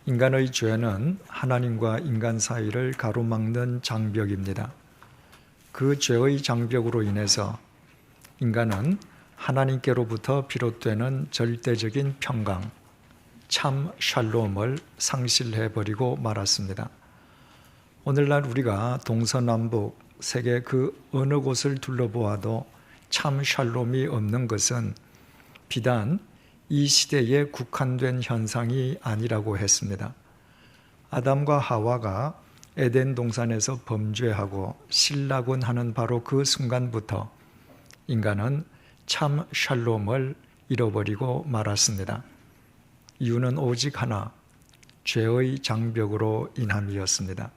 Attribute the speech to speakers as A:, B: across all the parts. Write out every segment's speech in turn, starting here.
A: 인간의 죄는 하나님과 인간 사이를 가로막는 장벽입니다. 그 죄의 장벽으로 인해서 인간은 하나님께로부터 비롯되는 절대적인 평강, 참 샬롬을 상실해버리고 말았습니다. 오늘날 우리가 동서남북 세계 그 어느 곳을 둘러보아도 참 샬롬이 없는 것은 비단 이 시대에 국한된 현상이 아니라고 했습니다. 아담과 하와가 에덴 동산에서 범죄하고 실락운하는 바로 그 순간부터 인간은 참 샬롬을 잃어버리고 말았습니다. 이유는 오직 하나, 죄의 장벽으로 인함이었습니다.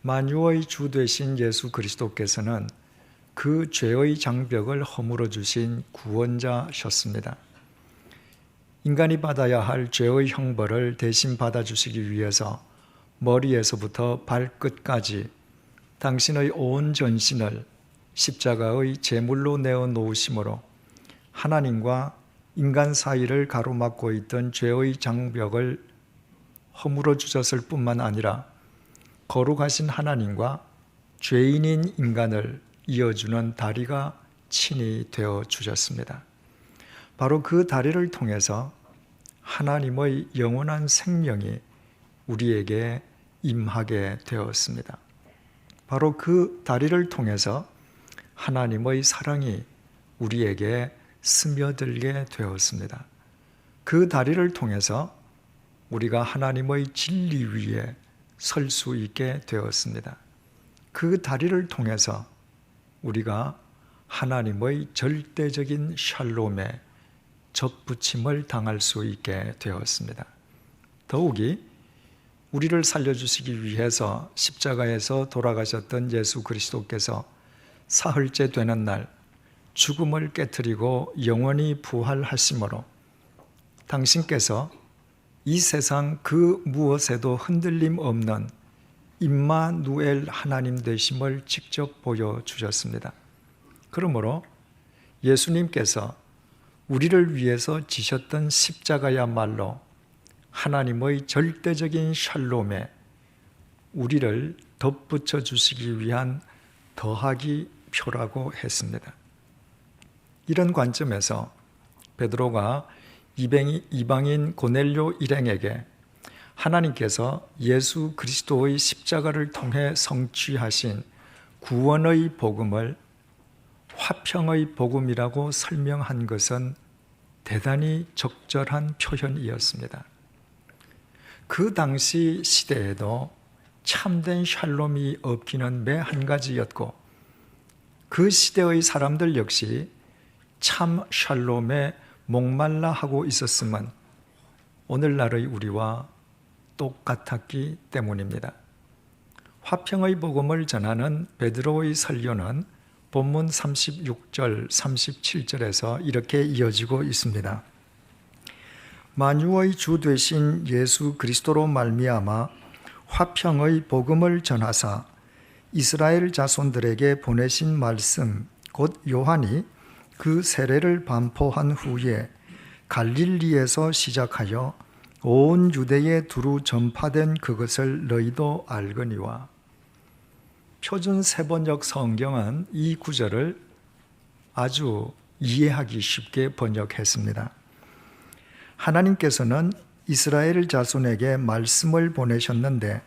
A: 만유의 주 되신 예수 그리스도께서는 그 죄의 장벽을 허물어 주신 구원자셨습니다. 인간이 받아야 할 죄의 형벌을 대신 받아주시기 위해서 머리에서부터 발끝까지 당신의 온 전신을 십자가의 제물로 내어 놓으심으로 하나님과 인간 사이를 가로막고 있던 죄의 장벽을 허물어 주셨을 뿐만 아니라 거룩하신 하나님과 죄인인 인간을 이어주는 다리가 친히 되어 주셨습니다. 바로 그 다리를 통해서 하나님의 영원한 생명이 우리에게 임하게 되었습니다. 바로 그 다리를 통해서 하나님의 사랑이 우리에게 스며들게 되었습니다. 그 다리를 통해서 우리가 하나님의 진리 위에 설 수 있게 되었습니다. 그 다리를 통해서 우리가 하나님의 절대적인 샬롬에 접붙임을 당할 수 있게 되었습니다. 더욱이 우리를 살려주시기 위해서 십자가에서 돌아가셨던 예수 그리스도께서 사흘째 되는 날 죽음을 깨트리고 영원히 부활하심으로 당신께서 이 세상 그 무엇에도 흔들림 없는 임마누엘 하나님 되심을 직접 보여주셨습니다. 그러므로 예수님께서 우리를 위해서 지셨던 십자가야말로 하나님의 절대적인 샬롬에 우리를 덧붙여 주시기 위한 더하기 표라고 했습니다. 이런 관점에서 베드로가 이방인 고넬료 일행에게 하나님께서 예수 그리스도의 십자가를 통해 성취하신 구원의 복음을 화평의 복음이라고 설명한 것은 대단히 적절한 표현이었습니다. 그 당시 시대에도 참된 샬롬이 없기는 매 한 가지였고 그 시대의 사람들 역시 참 샬롬에 목말라 하고 있었음은 오늘날의 우리와 똑같았기 때문입니다. 화평의 복음을 전하는 베드로의 설교는 본문 36절, 37절에서 이렇게 이어지고 있습니다. 만유의 주 되신 예수 그리스도로 말미암아 화평의 복음을 전하사 이스라엘 자손들에게 보내신 말씀 곧 요한이 그 세례를 반포한 후에 갈릴리에서 시작하여 온 유대에 두루 전파된 그것을 너희도 알거니와. 표준 세번역 성경은 이 구절을 아주 이해하기 쉽게 번역했습니다. 하나님께서는 이스라엘 자손에게 말씀을 보내셨는데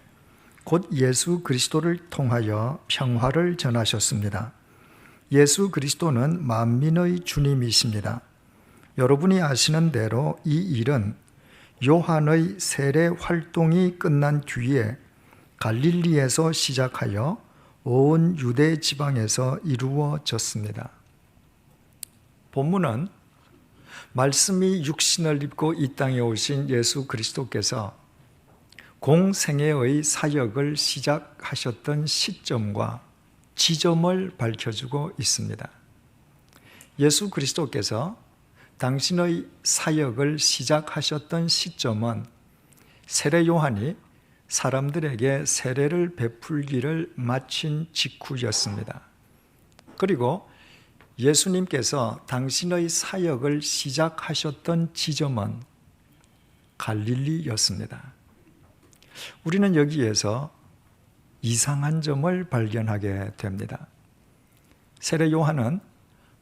A: 곧 예수 그리스도를 통하여 평화를 전하셨습니다. 예수 그리스도는 만민의 주님이십니다. 여러분이 아시는 대로 이 일은 요한의 세례 활동이 끝난 뒤에 갈릴리에서 시작하여 온 유대 지방에서 이루어졌습니다. 본문은 말씀이 육신을 입고 이 땅에 오신 예수 그리스도께서 공생애의 사역을 시작하셨던 시점과 지점을 밝혀주고 있습니다. 예수 그리스도께서 당신의 사역을 시작하셨던 시점은 세례 요한이 사람들에게 세례를 베풀기를 마친 직후였습니다. 그리고 예수님께서 당신의 사역을 시작하셨던 지점은 갈릴리였습니다. 우리는 여기에서 이상한 점을 발견하게 됩니다. 세례 요한은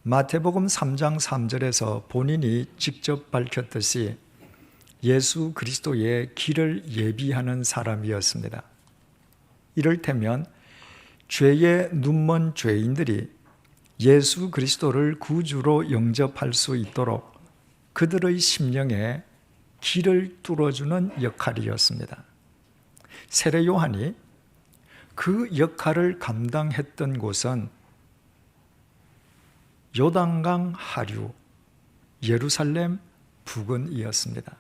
A: 마태복음 3장 3절에서 본인이 직접 밝혔듯이 예수 그리스도의 길을 예비하는 사람이었습니다. 이를테면 죄의 눈먼 죄인들이 예수 그리스도를 구주로 영접할 수 있도록 그들의 심령에 길을 뚫어주는 역할이었습니다. 세례 요한이 그 역할을 감당했던 곳은 요단강 하류, 예루살렘 부근이었습니다.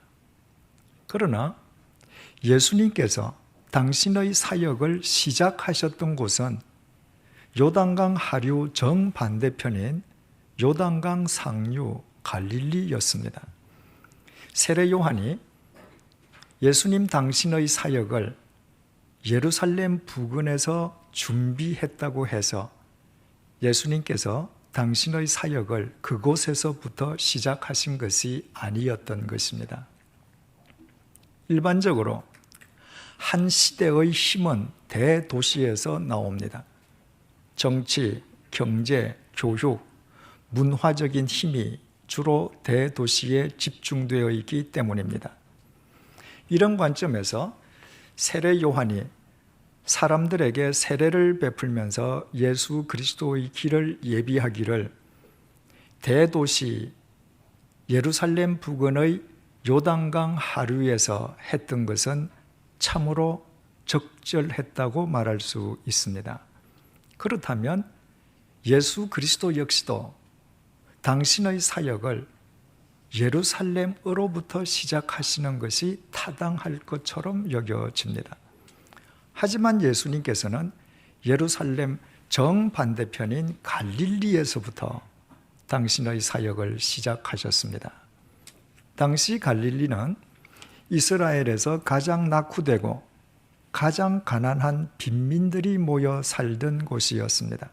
A: 그러나 예수님께서 당신의 사역을 시작하셨던 곳은 요단강 하류 정반대편인 요단강 상류 갈릴리였습니다. 세례 요한이 예수님 당신의 사역을 예루살렘 부근에서 준비했다고 해서 예수님께서 당신의 사역을 그곳에서부터 시작하신 것이 아니었던 것입니다. 일반적으로 한 시대의 힘은 대도시에서 나옵니다. 정치, 경제, 교육, 문화적인 힘이 주로 대도시에 집중되어 있기 때문입니다. 이런 관점에서 세례 요한이 사람들에게 세례를 베풀면서 예수 그리스도의 길을 예비하기를 대도시 예루살렘 부근의 요단강 하류에서 했던 것은 참으로 적절했다고 말할 수 있습니다. 그렇다면 예수 그리스도 역시도 당신의 사역을 예루살렘으로부터 시작하시는 것이 타당할 것처럼 여겨집니다. 하지만 예수님께서는 예루살렘 정반대편인 갈릴리에서부터 당신의 사역을 시작하셨습니다. 당시 갈릴리는 이스라엘에서 가장 낙후되고 가장 가난한 빈민들이 모여 살던 곳이었습니다.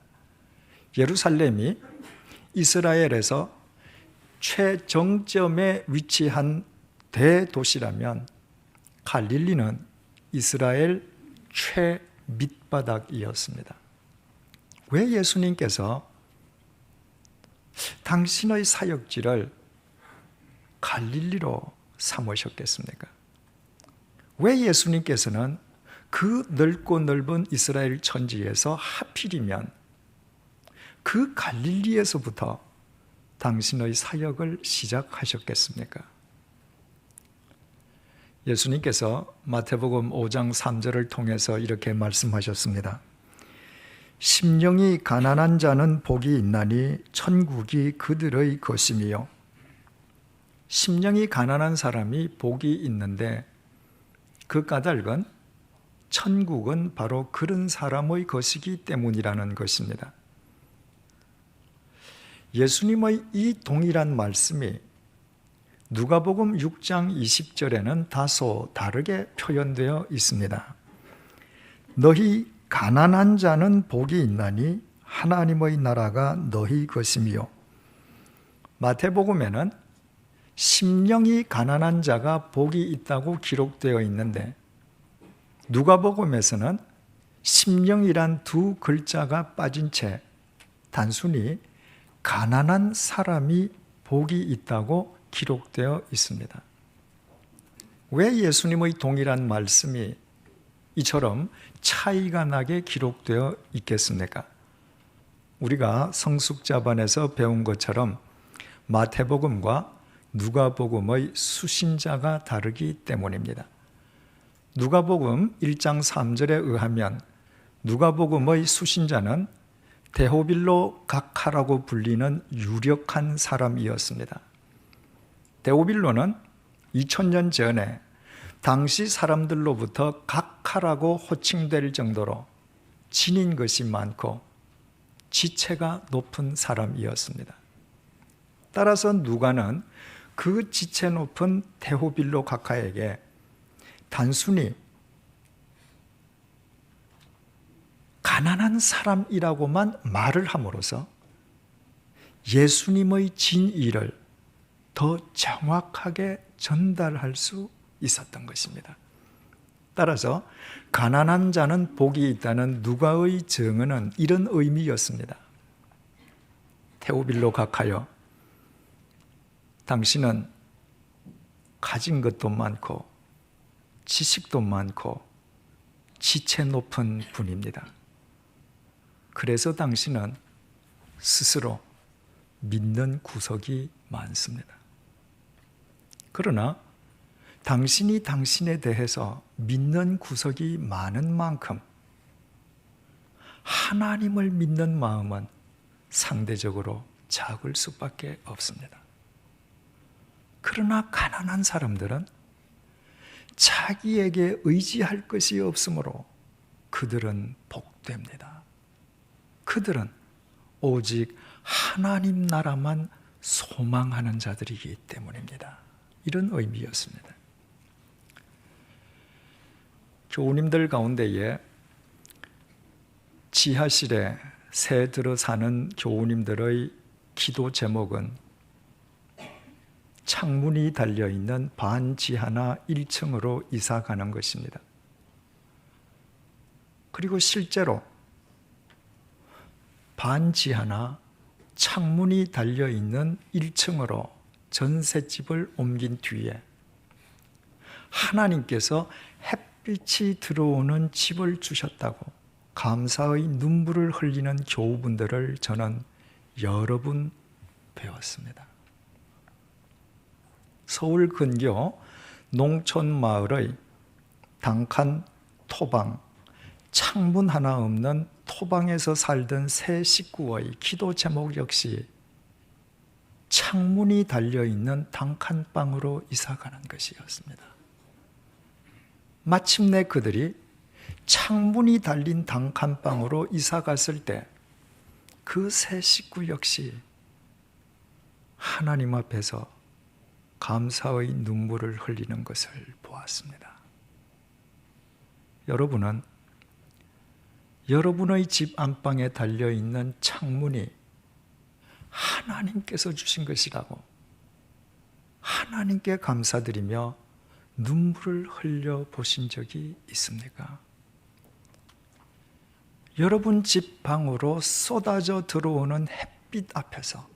A: 예루살렘이 이스라엘에서 최정점에 위치한 대도시라면 갈릴리는 이스라엘 최밑바닥이었습니다. 왜 예수님께서 당신의 사역지를 갈릴리로 삼으셨겠습니까? 왜 예수님께서는 그 넓고 넓은 이스라엘 천지에서 하필이면 그 갈릴리에서부터 당신의 사역을 시작하셨겠습니까? 예수님께서 마태복음 5장 3절을 통해서 이렇게 말씀하셨습니다. 심령이 가난한 자는 복이 있나니 천국이 그들의 것임이요. 심령이 가난한 사람이 복이 있는데 그 까닭은 천국은 바로 그런 사람의 것이기 때문이라는 것입니다. 예수님의 이 동일한 말씀이 누가복음 6장 20절에는 다소 다르게 표현되어 있습니다. 너희 가난한 자는 복이 있나니 하나님의 나라가 너희 것이며, 마태복음에는 심령이 가난한 자가 복이 있다고 기록되어 있는데 누가복음에서는 심령이란 두 글자가 빠진 채 단순히 가난한 사람이 복이 있다고 기록되어 있습니다. 왜 예수님의 동일한 말씀이 이처럼 차이가 나게 기록되어 있겠습니까? 우리가 성숙자반에서 배운 것처럼 마태복음과 누가복음의 수신자가 다르기 때문입니다. 누가복음 1장 3절에 의하면 누가복음의 수신자는 데오빌로 각하라고 불리는 유력한 사람이었습니다. 데오빌로는 2000년 전에 당시 사람들로부터 각하라고 호칭될 정도로 지닌 것이 많고 지체가 높은 사람이었습니다. 따라서 누가는 그 지체 높은 데오빌로 각하에게 단순히 가난한 사람이라고만 말을 함으로써 예수님의 진의를 더 정확하게 전달할 수 있었던 것입니다. 따라서 가난한 자는 복이 있다는 누가의 증언은 이런 의미였습니다. 테오빌로 각하여, 당신은 가진 것도 많고 지식도 많고 지체 높은 분입니다. 그래서 당신은 스스로 믿는 구석이 많습니다. 그러나 당신이 당신에 대해서 믿는 구석이 많은 만큼 하나님을 믿는 마음은 상대적으로 작을 수밖에 없습니다. 그러나 가난한 사람들은 자기에게 의지할 것이 없으므로 그들은 복됩니다. 그들은 오직 하나님 나라만 소망하는 자들이기 때문입니다. 이런 의미였습니다. 교우님들 가운데에 지하실에 새 들어 사는 교우님들의 기도 제목은 창문이 달려있는 반지하나 1층으로 이사 가는 것입니다. 그리고 실제로 반지하나 창문이 달려있는 1층으로 전셋집을 옮긴 뒤에 하나님께서 햇빛이 들어오는 집을 주셨다고 감사의 눈물을 흘리는 교우분들을 저는 여러 분 배웠습니다. 서울 근교 농촌 마을의 단칸 토방, 창문 하나 없는 토방에서 살던 세 식구의 기도 제목 역시 창문이 달려있는 단칸방으로 이사가는 것이었습니다. 마침내 그들이 창문이 달린 단칸방으로 이사갔을 때 그 세 식구 역시 하나님 앞에서 감사의 눈물을 흘리는 것을 보았습니다. 여러분은 여러분의 집 안방에 달려있는 창문이 하나님께서 주신 것이라고 하나님께 감사드리며 눈물을 흘려 보신 적이 있습니까? 여러분 집 방으로 쏟아져 들어오는 햇빛 앞에서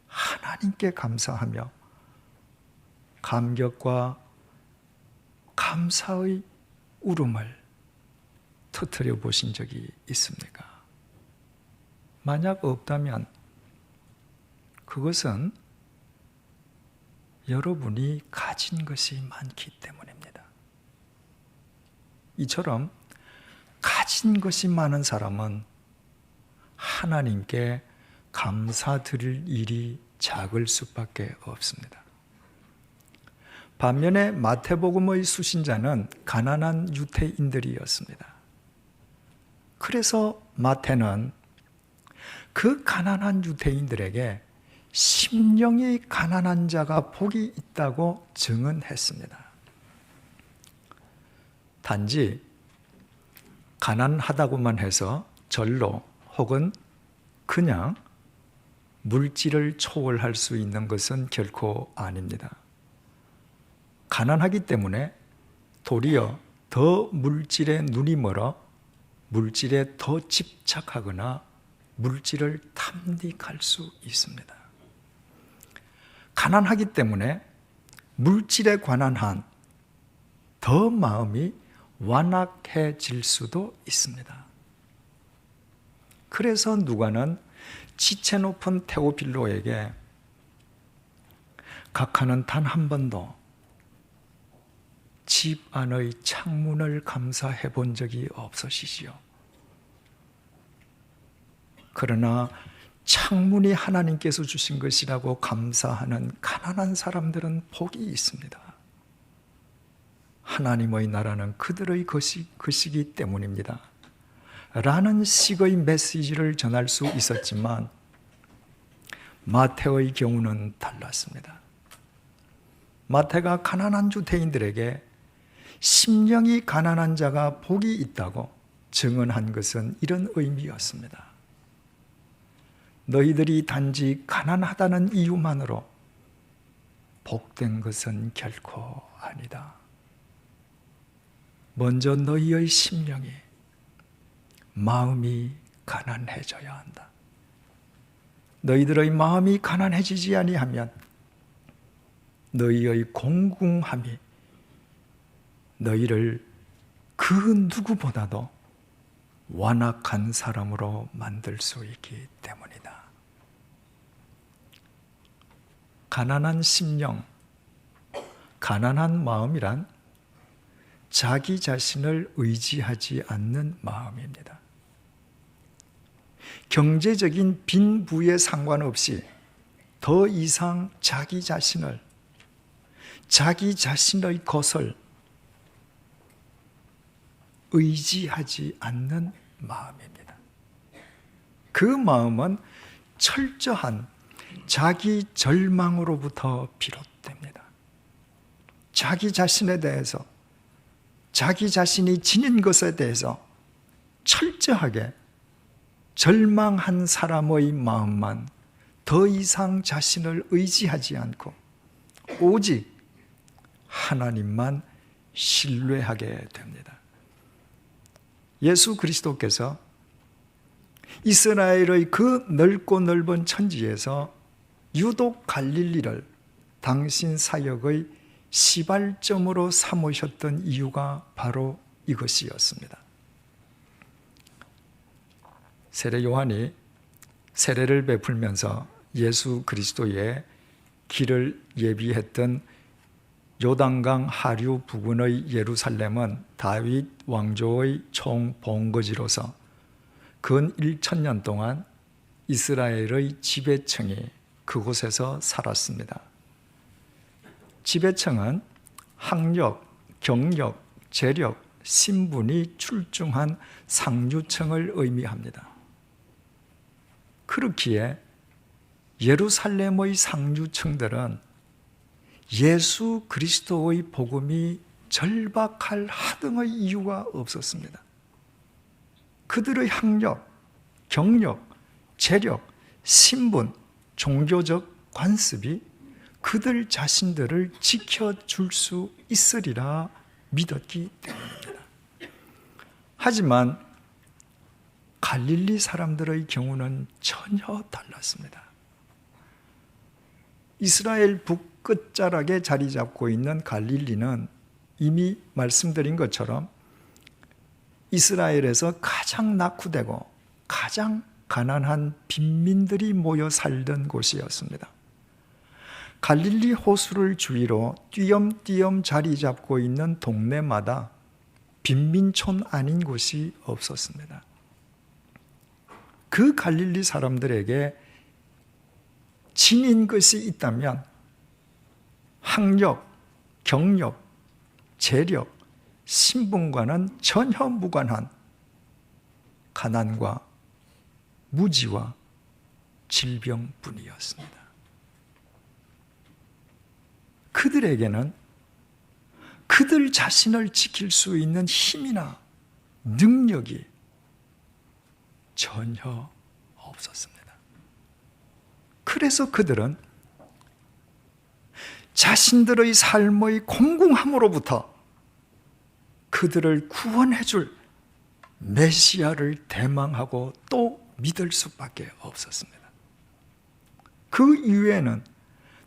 A: 하나님께 감사하며 감격과 감사의 울음을 터뜨려 보신 적이 있습니까? 만약 없다면 그것은 여러분이 가진 것이 많기 때문입니다. 이처럼 가진 것이 많은 사람은 하나님께 감사드릴 일이 작을 수밖에 없습니다. 반면에 마태복음의 수신자는 가난한 유대인들이었습니다. 그래서 마태는 그 가난한 유대인들에게 심령이 가난한 자가 복이 있다고 증언했습니다. 단지 가난하다고만 해서 절로 혹은 그냥 물질을 초월할 수 있는 것은 결코 아닙니다. 가난하기 때문에 도리어 더 물질에 눈이 멀어 물질에 더 집착하거나 물질을 탐닉할 수 있습니다. 가난하기 때문에 물질에 관한 한 더 마음이 완악해질 수도 있습니다. 그래서 누가는 지체 높은 테오빌로에게 각하는 단 한 번도 집 안의 창문을 감사해 본 적이 없으시지요. 그러나 창문이 하나님께서 주신 것이라고 감사하는 가난한 사람들은 복이 있습니다. 하나님의 나라는 그들의 것이기 때문입니다. 라는 식의 메시지를 전할 수 있었지만 마태의 경우는 달랐습니다. 마태가 가난한 유대인들에게 심령이 가난한 자가 복이 있다고 증언한 것은 이런 의미였습니다. 너희들이 단지 가난하다는 이유만으로 복된 것은 결코 아니다. 먼저 너희의 심령이, 마음이 가난해져야 한다. 너희들의 마음이 가난해지지 아니하면 너희의 공궁함이 너희를 그 누구보다도 완악한 사람으로 만들 수 있기 때문이다. 가난한 심령, 가난한 마음이란 자기 자신을 의지하지 않는 마음입니다. 경제적인 빈부에 상관없이 더 이상 자기 자신의 것을 의지하지 않는 마음입니다. 그 마음은 철저한 자기 절망으로부터 비롯됩니다. 자기 자신에 대해서, 자기 자신이 지닌 것에 대해서 철저하게 절망한 사람의 마음만 더 이상 자신을 의지하지 않고 오직 하나님만 신뢰하게 됩니다. 예수 그리스도께서 이스라엘의 그 넓고 넓은 천지에서 유독 갈릴리를 당신 사역의 시발점으로 삼으셨던 이유가 바로 이것이었습니다. 세례 요한이 세례를 베풀면서 예수 그리스도의 길을 예비했던 요단강 하류 부근의 예루살렘은 다윗 왕조의 총본거지로서 근 1000년 동안 이스라엘의 지배층이 그곳에서 살았습니다. 지배층은 학력, 경력, 재력, 신분이 출중한 상류층을 의미합니다. 그렇기에 예루살렘의 상류층들은 예수 그리스도의 복음이 절박할 하등의 이유가 없었습니다. 그들의 학력, 경력, 재력, 신분, 종교적 관습이 그들 자신들을 지켜줄 수 있으리라 믿었기 때문입니다. 하지만 갈릴리 사람들의 경우는 전혀 달랐습니다. 이스라엘 북끝자락에 자리 잡고 있는 갈릴리는 이미 말씀드린 것처럼 이스라엘에서 가장 낙후되고 가장 가난한 빈민들이 모여 살던 곳이었습니다. 갈릴리 호수를 주위로 띄엄띄엄 자리 잡고 있는 동네마다 빈민촌 아닌 곳이 없었습니다. 그 갈릴리 사람들에게 지닌 것이 있다면 학력, 경력, 재력, 신분과는 전혀 무관한 가난과 무지와 질병뿐이었습니다. 그들에게는 그들 자신을 지킬 수 있는 힘이나 능력이 전혀 없었습니다. 그래서 그들은 자신들의 삶의 공공함으로부터 그들을 구원해 줄 메시아를 대망하고 또 믿을 수밖에 없었습니다. 그 이외에는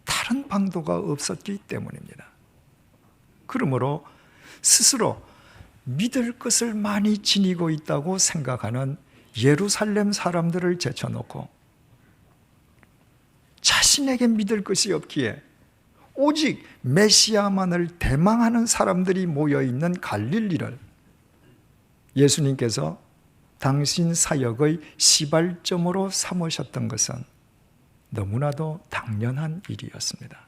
A: 다른 방도가 없었기 때문입니다. 그러므로 스스로 믿을 것을 많이 지니고 있다고 생각하는 예루살렘 사람들을 제쳐놓고 자신에게 믿을 것이 없기에 오직 메시아만을 대망하는 사람들이 모여있는 갈릴리를 예수님께서 당신 사역의 시발점으로 삼으셨던 것은 너무나도 당연한 일이었습니다.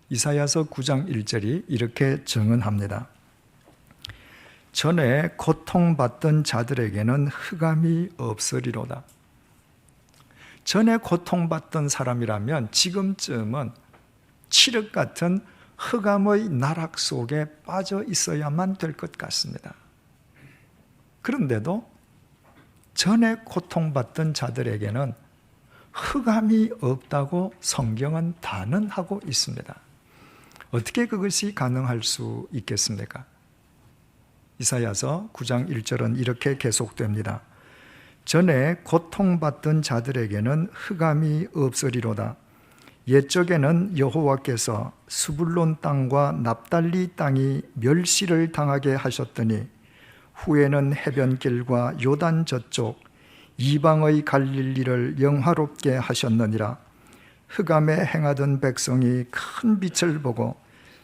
A: 이사야서 9장 1절이 이렇게 증언합니다. 전에 고통받던 자들에게는 흑암이 없으리로다. 전에 고통받던 사람이라면 지금쯤은 칠흑 같은 흑암의 나락 속에 빠져 있어야만 될 것 같습니다. 그런데도 전에 고통받던 자들에게는 흑암이 없다고 성경은 단언하고 있습니다. 어떻게 그것이 가능할 수 있겠습니까? 이사야서 9장 1절은 이렇게 계속됩니다. 전에 고통받던 자들에게는 흑암이 없으리로다. 옛적에는 여호와께서 스불론 땅과 납달리 땅이 멸시를 당하게 하셨더니 후에는 해변길과 요단 저쪽 이방의 갈릴리를 영화롭게 하셨느니라. 흑암에 행하던 백성이 큰 빛을 보고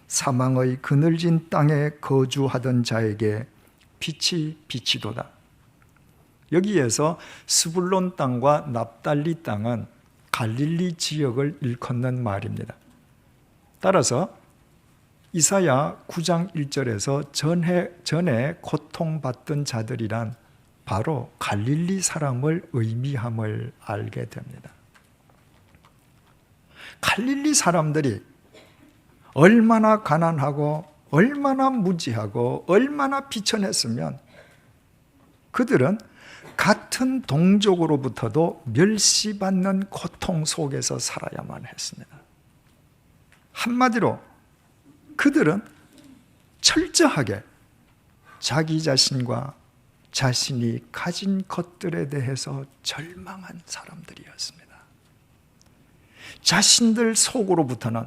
A: 사망의 그늘진 땅에 거주하던 자에게 빛이 비치도다. 여기에서 스불론 땅과 납달리 땅은 갈릴리 지역을 일컫는 말입니다. 따라서 이사야 9장 1절에서 전에 고통받던 자들이란 바로 갈릴리 사람을 의미함을 알게 됩니다. 갈릴리 사람들이 얼마나 가난하고 얼마나 무지하고 얼마나 비천했으면 그들은 같은 동족으로부터도 멸시받는 고통 속에서 살아야만 했습니다. 한마디로 그들은 철저하게 자기 자신과 자신이 가진 것들에 대해서 절망한 사람들이었습니다. 자신들 속으로부터는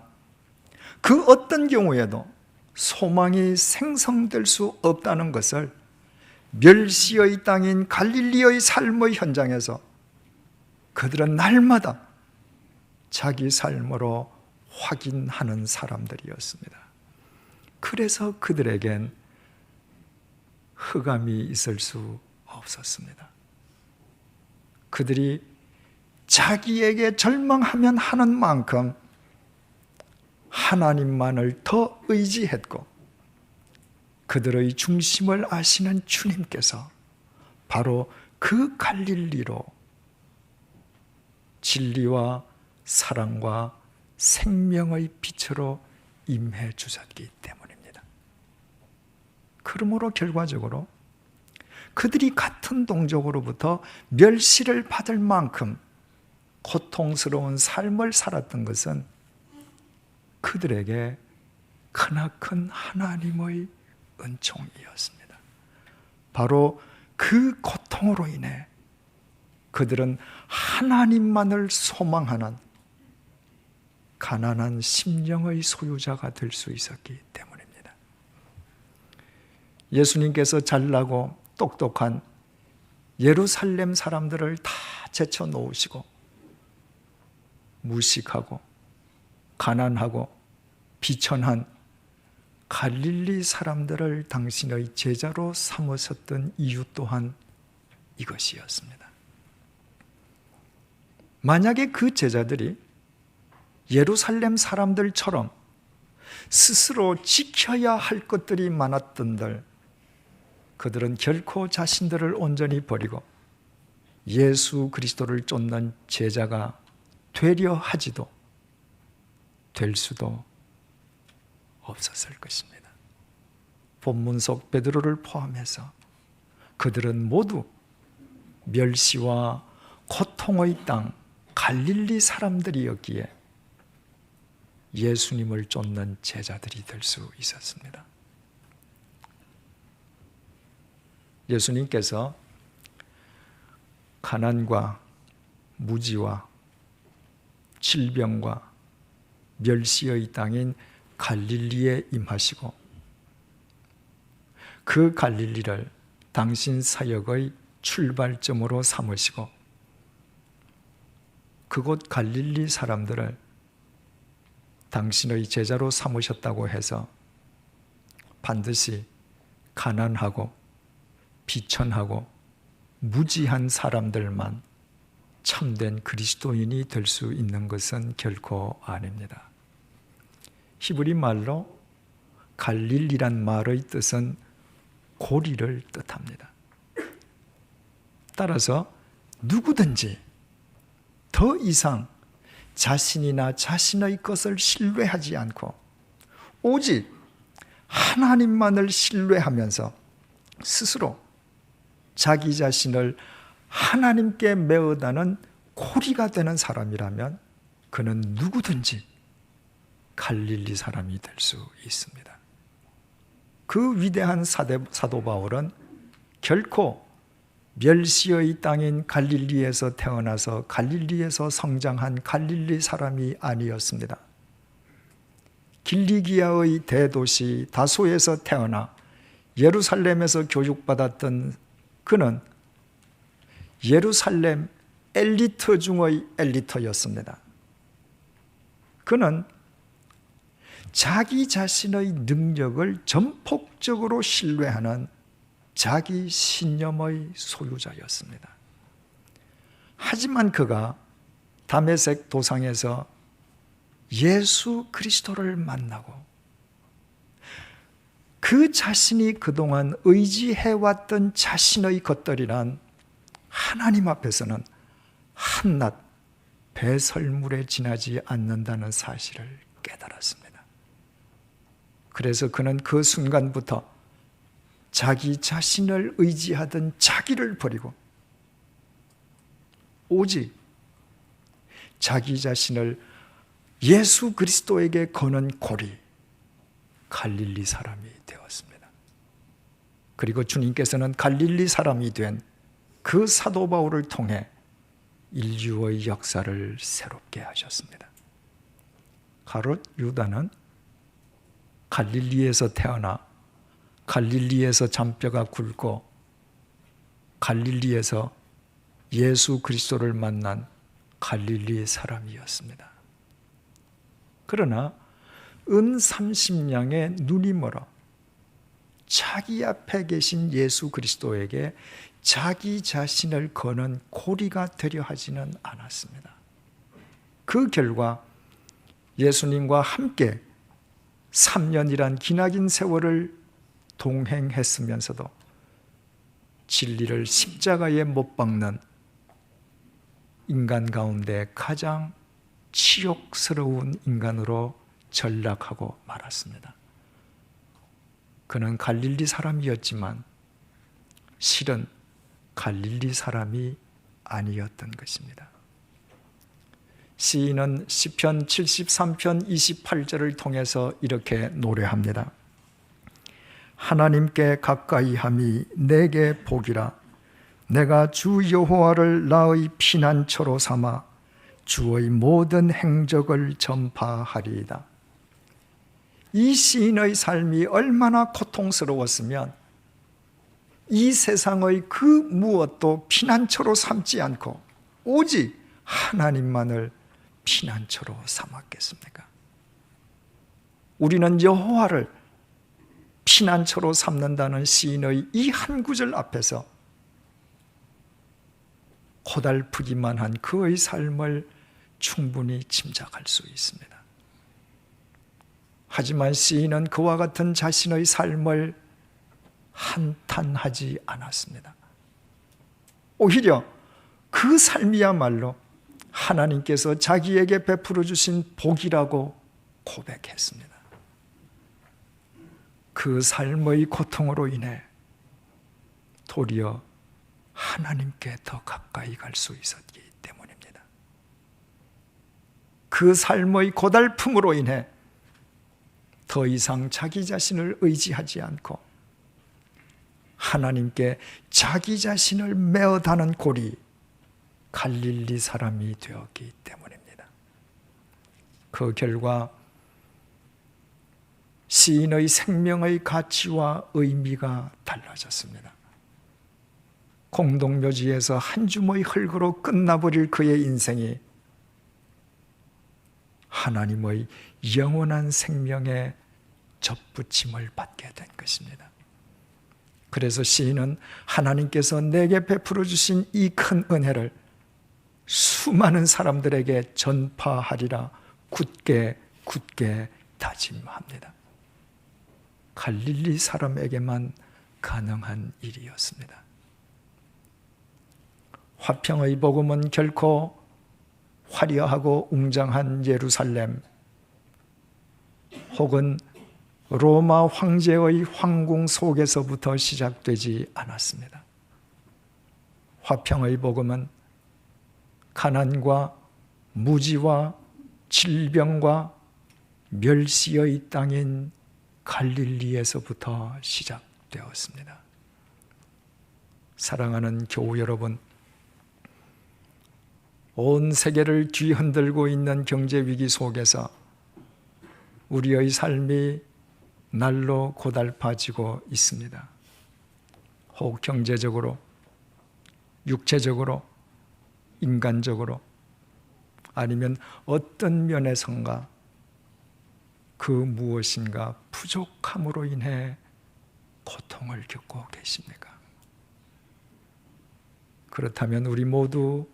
A: 그 어떤 경우에도 소망이 생성될 수 없다는 것을 멸시의 땅인 갈릴리의 삶의 현장에서 그들은 날마다 자기 삶으로 확인하는 사람들이었습니다. 그래서 그들에겐 흑암이 있을 수 없었습니다. 그들이 자기에게 절망하면 하는 만큼 하나님만을 더 의지했고 그들의 중심을 아시는 주님께서 바로 그 갈릴리로 진리와 사랑과 생명의 빛으로 임해 주셨기 때문입니다. 그러므로 결과적으로 그들이 같은 동족으로부터 멸시를 받을 만큼 고통스러운 삶을 살았던 것은 그들에게 크나큰 하나님의 은총이었습니다. 바로 그 고통으로 인해 그들은 하나님만을 소망하는 가난한 심령의 소유자가 될 수 있었기 때문입니다. 예수님께서 잘나고 똑똑한 예루살렘 사람들을 다 제쳐놓으시고 무식하고 가난하고 비천한 갈릴리 사람들을 당신의 제자로 삼으셨던 이유 또한 이것이었습니다. 만약에 그 제자들이 예루살렘 사람들처럼 스스로 지켜야 할 것들이 많았던들 그들은 결코 자신들을 온전히 버리고 예수 그리스도를 쫓는 제자가 되려 하지도 될 수도 없었을 것입니다. 본문 속 베드로를 포함해서 그들은 모두 멸시와 고통의 땅 갈릴리 사람들이었기에 예수님을 쫓는 제자들이 될 수 있었습니다. 예수님께서 가난과 무지와 질병과 멸시의 땅인 갈릴리에 임하시고 그 갈릴리를 당신 사역의 출발점으로 삼으시고 그곳 갈릴리 사람들을 당신의 제자로 삼으셨다고 해서 반드시 가난하고 비천하고 무지한 사람들만 참된 그리스도인이 될 수 있는 것은 결코 아닙니다. 히브리 말로 갈릴리란 말의 뜻은 고리를 뜻합니다. 따라서 누구든지 더 이상 자신이나 자신의 것을 신뢰하지 않고 오직 하나님만을 신뢰하면서 스스로 자기 자신을 하나님께 메어다는 고리가 되는 사람이라면 그는 누구든지 갈릴리 사람이 될 수 있습니다. 그 위대한 사도 바울은 결코 멸시의 땅인 갈릴리에서 태어나서 갈릴리에서 성장한 갈릴리 사람이 아니었습니다. 길리기아의 대도시 다소에서 태어나 예루살렘에서 교육받았던 그는 예루살렘 엘리트 중의 엘리트였습니다. 그는 자기 자신의 능력을 전폭적으로 신뢰하는 자기 신념의 소유자였습니다. 하지만 그가 다메섹 도상에서 예수 그리스도를 만나고 그 자신이 그동안 의지해왔던 자신의 것들이란 하나님 앞에서는 한낱 배설물에 지나지 않는다는 사실을 깨달았습니다. 그래서 그는 그 순간부터 자기 자신을 의지하던 자기를 버리고 오직 자기 자신을 예수 그리스도에게 거는 고리, 갈릴리 사람이 되었습니다. 그리고 주님께서는 갈릴리 사람이 된 그 사도 바울을 통해 인류의 역사를 새롭게 하셨습니다. 가롯 유다는 갈릴리에서 태어나 갈릴리에서 잔뼈가 굵고 갈릴리에서 예수 그리스도를 만난 갈릴리 사람이었습니다. 그러나 은 30냥의 눈이 멀어 자기 앞에 계신 예수 그리스도에게 자기 자신을 거는 고리가 되려 하지는 않았습니다. 그 결과 예수님과 함께 3년이란 기나긴 세월을 동행했으면서도 진리를 십자가에 못 박는 인간 가운데 가장 치욕스러운 인간으로 전락하고 말았습니다. 그는 갈릴리 사람이었지만 실은 갈릴리 사람이 아니었던 것입니다. 시인은 시편 73편 28절을 통해서 이렇게 노래합니다. 하나님께 가까이함이 내게 복이라. 내가 주 여호와를 나의 피난처로 삼아 주의 모든 행적을 전파하리이다. 이 시인의 삶이 얼마나 고통스러웠으면 이 세상의 그 무엇도 피난처로 삼지 않고 오직 하나님만을 피난처로 삼았겠습니까? 우리는 여호와를 피난처로 삼는다는 시인의 이 한 구절 앞에서 고달프기만 한 그의 삶을 충분히 짐작할 수 있습니다. 하지만 시인은 그와 같은 자신의 삶을 한탄하지 않았습니다. 오히려 그 삶이야말로 하나님께서 자기에게 베풀어 주신 복이라고 고백했습니다. 그 삶의 고통으로 인해 도리어 하나님께 더 가까이 갈 수 있었기 때문입니다. 그 삶의 고달픔으로 인해 더 이상 자기 자신을 의지하지 않고 하나님께 자기 자신을 메어다는 고리, 갈릴리 사람이 되었기 때문입니다. 그 결과 시인의 생명의 가치와 의미가 달라졌습니다. 공동묘지에서 한 줌의 흙으로 끝나버릴 그의 인생이 하나님의 영원한 생명에 접붙임을 받게 된 것입니다. 그래서 시인은 하나님께서 내게 베풀어 주신 이 큰 은혜를 수많은 사람들에게 전파하리라 굳게 다짐합니다. 갈릴리 사람에게만 가능한 일이었습니다. 화평의 복음은 결코 화려하고 웅장한 예루살렘 혹은 로마 황제의 황궁 속에서부터 시작되지 않았습니다. 화평의 복음은 가난과 무지와 질병과 멸시의 땅인 갈릴리에서부터 시작되었습니다. 사랑하는 교우 여러분, 온 세계를 뒤흔들고 있는 경제 위기 속에서 우리의 삶이 날로 고달파지고 있습니다. 혹 경제적으로, 육체적으로, 인간적으로, 아니면 어떤 면에선가 그 무엇인가 부족함으로 인해 고통을 겪고 계십니까? 그렇다면 우리 모두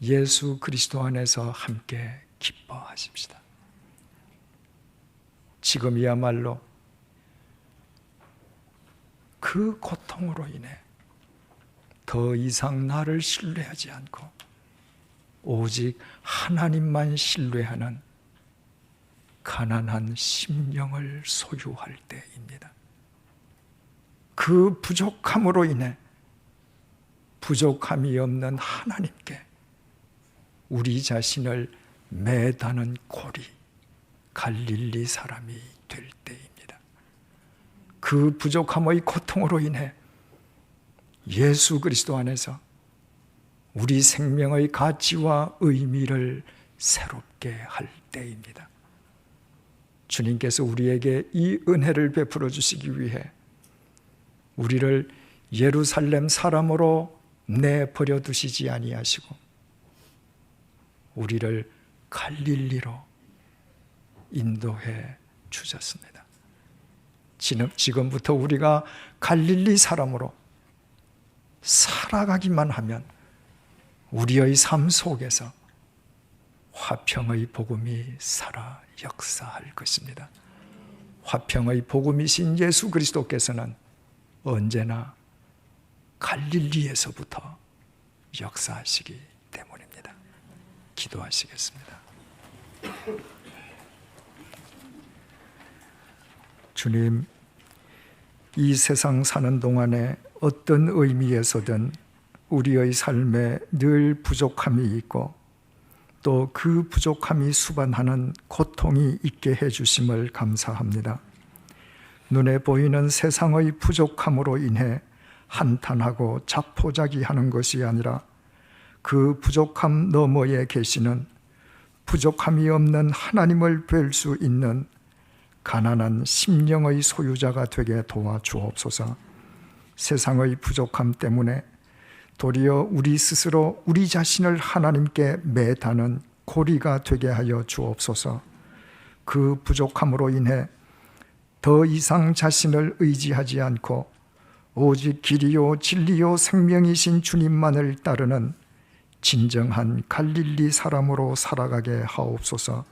A: 예수 그리스도 안에서 함께 기뻐하십시다. 지금이야말로 그 고통으로 인해 더 이상 나를 신뢰하지 않고 오직 하나님만 신뢰하는 가난한 심령을 소유할 때입니다. 그 부족함으로 인해 부족함이 없는 하나님께 우리 자신을 매다는 고리, 갈릴리 사람이 될 때입니다. 그 부족함의 고통으로 인해 예수 그리스도 안에서 우리 생명의 가치와 의미를 새롭게 할 때입니다. 주님께서 우리에게 이 은혜를 베풀어 주시기 위해 우리를 예루살렘 사람으로 내버려 두시지 아니하시고 우리를 갈릴리로 인도해 주셨습니다. 지금부터 우리가 갈릴리 사람으로 살아가기만 하면 우리의 삶 속에서 화평의 복음이 살아 역사할 것입니다. 화평의 복음이신 예수 그리스도께서는 언제나 갈릴리에서부터 역사하시기 때문입니다. 기도하시겠습니다. 주님, 이 세상 사는 동안에 어떤 의미에서든 우리의 삶에 늘 부족함이 있고 또 그 부족함이 수반하는 고통이 있게 해주심을 감사합니다. 눈에 보이는 세상의 부족함으로 인해 한탄하고 자포자기하는 것이 아니라 그 부족함 너머에 계시는 부족함이 없는 하나님을 뵐 수 있는 가난한 심령의 소유자가 되게 도와주옵소서. 세상의 부족함 때문에 도리어 우리 스스로 우리 자신을 하나님께 매다는 고리가 되게 하여 주옵소서. 그 부족함으로 인해 더 이상 자신을 의지하지 않고 오직 길이요 진리요 생명이신 주님만을 따르는 진정한 갈릴리 사람으로 살아가게 하옵소서.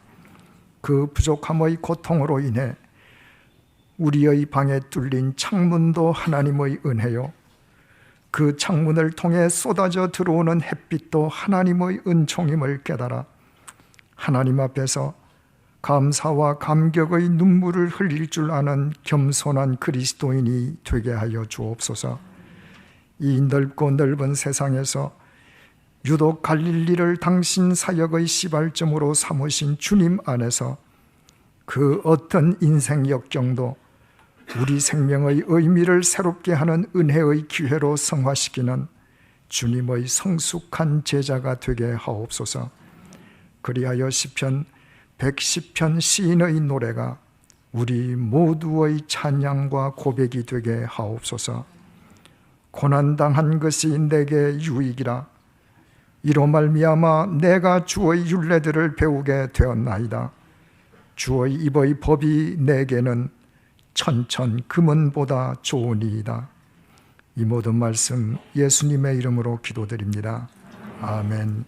A: 그 부족함의 고통으로 인해 우리의 방에 뚫린 창문도 하나님의 은혜요, 그 창문을 통해 쏟아져 들어오는 햇빛도 하나님의 은총임을 깨달아 하나님 앞에서 감사와 감격의 눈물을 흘릴 줄 아는 겸손한 그리스도인이 되게 하여 주옵소서. 이 넓고 넓은 세상에서 유독 갈릴리를 당신 사역의 시발점으로 삼으신 주님 안에서 그 어떤 인생 역경도 우리 생명의 의미를 새롭게 하는 은혜의 기회로 성화시키는 주님의 성숙한 제자가 되게 하옵소서. 그리하여 시편 110편 시인의 노래가 우리 모두의 찬양과 고백이 되게 하옵소서. 고난당한 것이 내게 유익이라. 이로 말미암아 내가 주의 율례들을 배우게 되었나이다. 주의 입의 법이 내게는 천천 금은보다 좋으니이다. 이 모든 말씀 예수님의 이름으로 기도드립니다. 아멘.